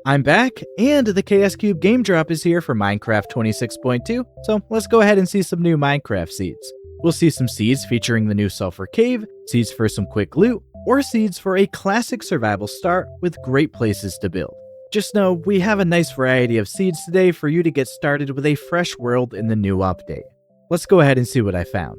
I'm back, and the Chaos Cube game drop is here for Minecraft 26.2, so let's go ahead and see some new Minecraft seeds. We'll see some seeds featuring the new Sulfur Cave, seeds for some quick loot, or seeds for a classic survival start with great places to build. Just know we have a nice variety of seeds today for you to get started with a fresh world in the new update. Let's go ahead and see what I found.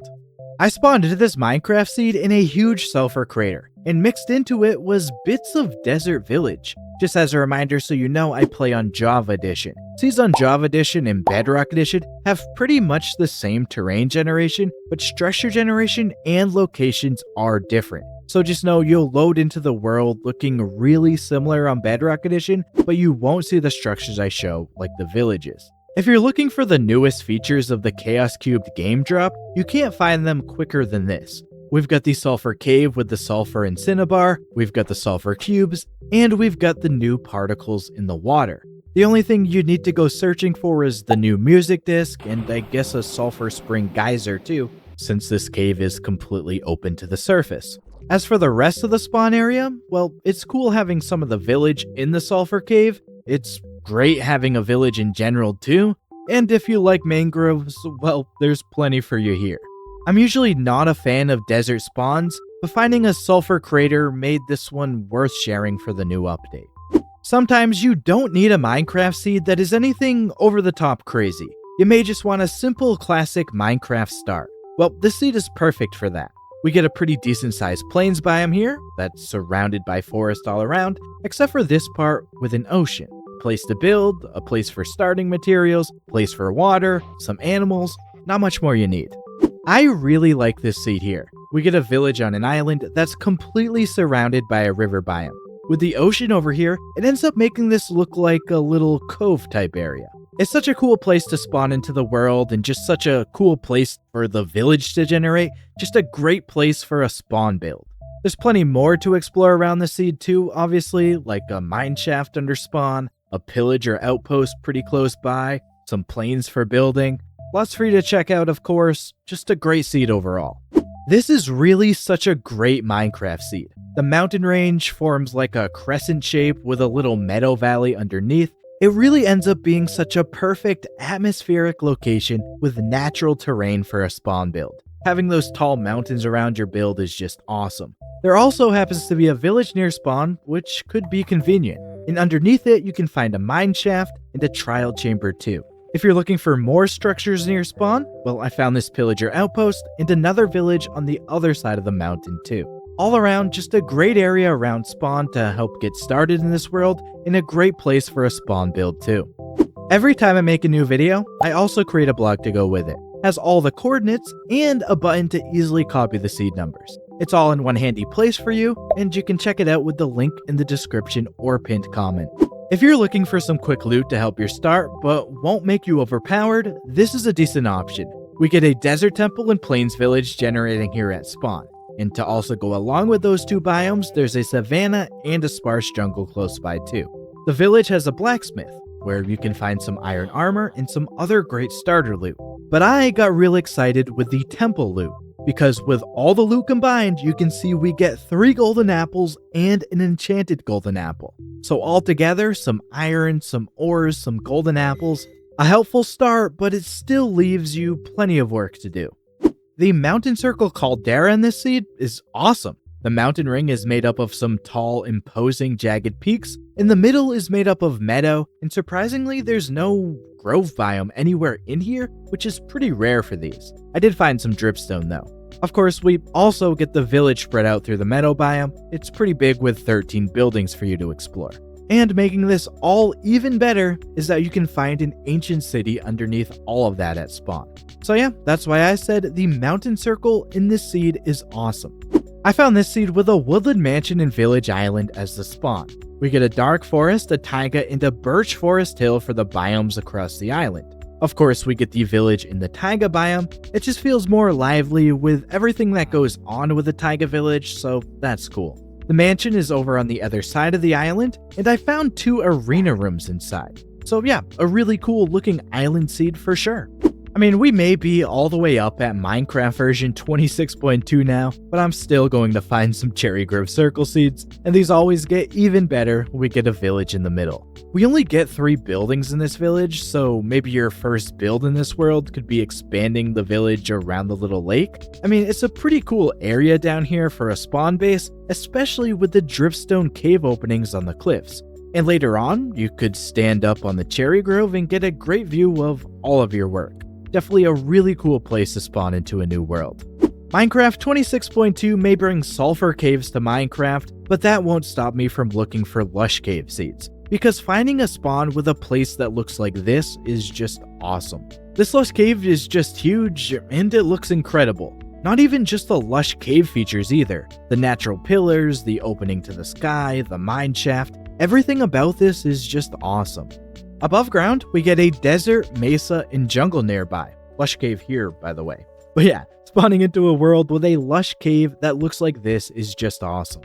I spawned into this Minecraft seed in a huge sulfur crater, and mixed into it was bits of Desert Village. Just as a reminder so you know, I play on Java Edition. Seeds on Java Edition and Bedrock Edition have pretty much the same terrain generation, but structure generation and locations are different. So just know you'll load into the world looking really similar on Bedrock Edition, but you won't see the structures I show like the villages. If you're looking for the newest features of the Chaos Cubed game drop, you can't find them quicker than this. We've got the Sulfur Cave with the Sulfur and Cinnabar, we've got the Sulfur Cubes, and we've got the new particles in the water. The only thing you need to go searching for is the new music disc, and I guess a Sulfur Spring Geyser too, since this cave is completely open to the surface. As for the rest of the spawn area, well, it's cool having some of the village in the Sulfur Cave, it's great having a village in general too, and if you like mangroves, well, there's plenty for you here. I'm usually not a fan of desert spawns, but finding a sulfur crater made this one worth sharing for the new update. Sometimes you don't need a Minecraft seed that is anything over the top crazy. You may just want a simple classic Minecraft start. Well, this seed is perfect for that. We get a pretty decent sized plains biome here that's surrounded by forest all around, except for this part with an ocean. A place to build, a place for starting materials, place for water, some animals, not much more you need. I really like this seed here. We get a village on an island that's completely surrounded by a river biome. With the ocean over here, it ends up making this look like a little cove type area. It's such a cool place to spawn into the world and just such a cool place for the village to generate, just a great place for a spawn build. There's plenty more to explore around the seed too, obviously, like a mineshaft under spawn, a pillager outpost pretty close by, some plains for building. Lots for you to check out, of course, just a great seed overall. This is really such a great Minecraft seed. The mountain range forms like a crescent shape with a little meadow valley underneath. It really ends up being such a perfect atmospheric location with natural terrain for a spawn build. Having those tall mountains around your build is just awesome. There also happens to be a village near spawn, which could be convenient. And underneath it, you can find a mine shaft and a trial chamber too. If you're looking for more structures near spawn, well, I found this pillager outpost and another village on the other side of the mountain too. All around, just a great area around spawn to help get started in this world, and a great place for a spawn build too. Every time I make a new video, I also create a blog to go with it. It has all the coordinates and a button to easily copy the seed numbers. It's all in one handy place for you, and you can check it out with the link in the description or pinned comment. If you're looking for some quick loot to help your start, but won't make you overpowered, this is a decent option. We get a desert temple and plains village generating here at spawn. And to also go along with those two biomes, there's a savanna and a sparse jungle close by too. The village has a blacksmith, where you can find some iron armor and some other great starter loot. But I got real excited with the temple loot, because with all the loot combined, you can see we get 3 golden apples and an enchanted golden apple. So altogether, some iron, some ores, some golden apples, a helpful start, but it still leaves you plenty of work to do. The mountain circle caldera in this seed is awesome. The mountain ring is made up of some tall, imposing, jagged peaks. In the middle is made up of meadow, and surprisingly, there's no grove biome anywhere in here, which is pretty rare for these. I did find some dripstone though. Of course, we also get the village spread out through the meadow biome. It's pretty big with 13 buildings for you to explore. And making this all even better is that you can find an ancient city underneath all of that at spawn. So yeah, that's why I said the mountain circle in this seed is awesome. I found this seed with a woodland mansion and village island as the spawn. We get a dark forest, a taiga, and a birch forest hill for the biomes across the island. Of course, we get the village in the taiga biome. It just feels more lively with everything that goes on with the taiga village, so that's cool. The mansion is over on the other side of the island, and I found 2 arena rooms inside. So yeah, a really cool looking island seed for sure. I mean, we may be all the way up at Minecraft version 26.2 now, but I'm still going to find some cherry grove circle seeds, and these always get even better when we get a village in the middle. We only get 3 buildings in this village, so maybe your first build in this world could be expanding the village around the little lake. I mean, it's a pretty cool area down here for a spawn base, especially with the dripstone cave openings on the cliffs. And later on, you could stand up on the cherry grove and get a great view of all of your work. Definitely a really cool place to spawn into a new world. Minecraft 26.2 may bring sulfur caves to Minecraft, but that won't stop me from looking for lush cave seeds, because finding a spawn with a place that looks like this is just awesome. This lush cave is just huge, and it looks incredible. Not even just the lush cave features either. The natural pillars, the opening to the sky, the mineshaft, everything about this is just awesome. Above ground, we get a desert, mesa, and jungle nearby. Lush cave here, by the way. But yeah, spawning into a world with a lush cave that looks like this is just awesome.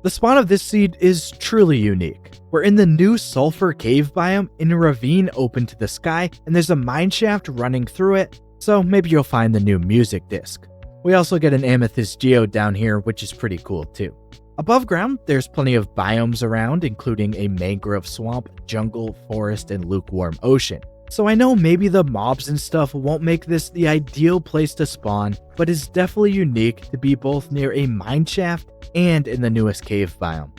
The spawn of this seed is truly unique. We're in the new Sulfur cave biome in a ravine open to the sky, and there's a mineshaft running through it, so maybe you'll find the new music disc. We also get an amethyst geode down here, which is pretty cool too. Above ground, there's plenty of biomes around, including a mangrove swamp, jungle, forest, and lukewarm ocean. So I know maybe the mobs and stuff won't make this the ideal place to spawn, but it's definitely unique to be both near a mineshaft and in the newest cave biome.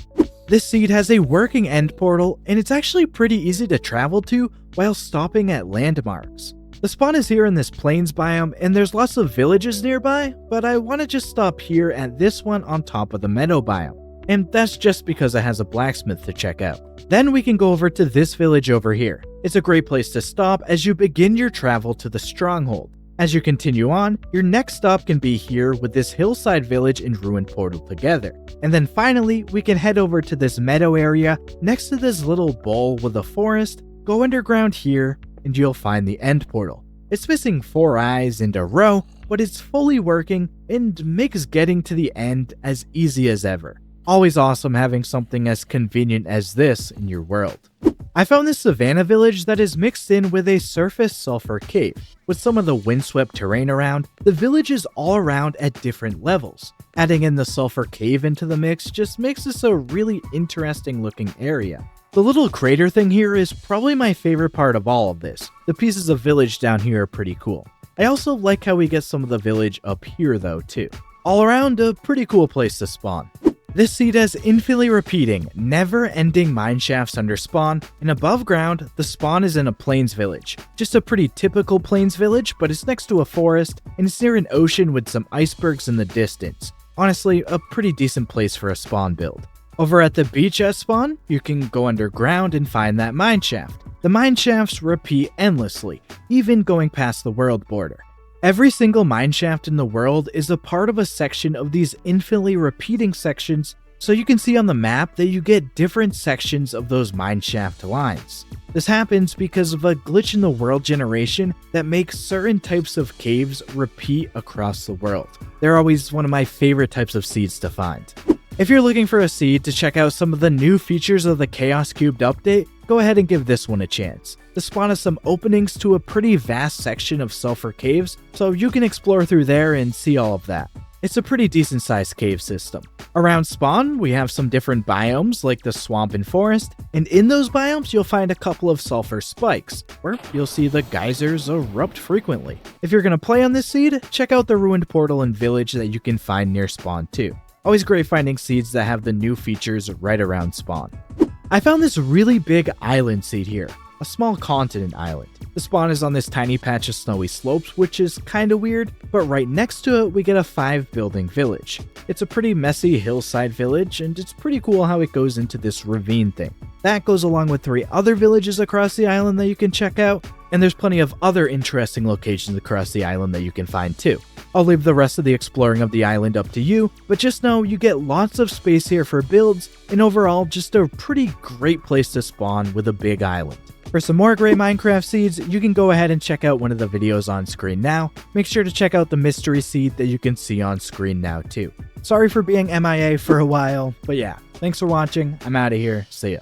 This seed has a working end portal, and it's actually pretty easy to travel to while stopping at landmarks. The spawn is here in this plains biome, and there's lots of villages nearby, but I want to just stop here at this one on top of the meadow biome. And that's just because it has a blacksmith to check out. Then we can go over to this village over here. It's a great place to stop as you begin your travel to the stronghold. As you continue on, your next stop can be here with this hillside village and ruined portal together. And then finally, we can head over to this meadow area next to this little bowl with a forest, go underground here, and you'll find the end portal. It's missing 4 eyes and a row, but it's fully working and makes getting to the end as easy as ever. Always awesome having something as convenient as this in your world. I found this savanna village that is mixed in with a surface sulfur cave. With some of the windswept terrain around, the village is all around at different levels. Adding in the sulfur cave into the mix just makes this a really interesting looking area. The little crater thing here is probably my favorite part of all of this. The pieces of village down here are pretty cool. I also like how we get some of the village up here though too. All around, a pretty cool place to spawn. This seed has infinitely repeating, never-ending mineshafts under spawn, and above ground, the spawn is in a plains village. Just a pretty typical plains village, but it's next to a forest, and it's near an ocean with some icebergs in the distance. Honestly, a pretty decent place for a spawn build. Over at the beach at spawn, you can go underground and find that mineshaft. The mineshafts repeat endlessly, even going past the world border. Every single mineshaft in the world is a part of a section of these infinitely repeating sections, so you can see on the map that you get different sections of those mineshaft lines. This happens because of a glitch in the world generation that makes certain types of caves repeat across the world. They're always one of my favorite types of seeds to find. If you're looking for a seed to check out some of the new features of the Chaos Cubed update, go ahead and give this one a chance. The spawn has some openings to a pretty vast section of sulfur caves, so you can explore through there and see all of that. It's a pretty decent sized cave system. Around spawn, we have some different biomes like the swamp and forest, and in those biomes you'll find a couple of sulfur spikes, where you'll see the geysers erupt frequently. If you're going to play on this seed, check out the ruined portal and village that you can find near spawn too. Always great finding seeds that have the new features right around spawn. I found this really big island seed here, a small continent island. The spawn is on this tiny patch of snowy slopes, which is kinda weird, but right next to it we get a 5-building village. It's a pretty messy hillside village, and it's pretty cool how it goes into this ravine thing. That goes along with 3 other villages across the island that you can check out, and there's plenty of other interesting locations across the island that you can find too. I'll leave the rest of the exploring of the island up to you, but just know you get lots of space here for builds, and overall just a pretty great place to spawn with a big island. For some more great Minecraft seeds, you can go ahead and check out one of the videos on screen now. Make sure to check out the mystery seed that you can see on screen now too. Sorry for being MIA for a while, but yeah, thanks for watching, I'm out of here, see ya.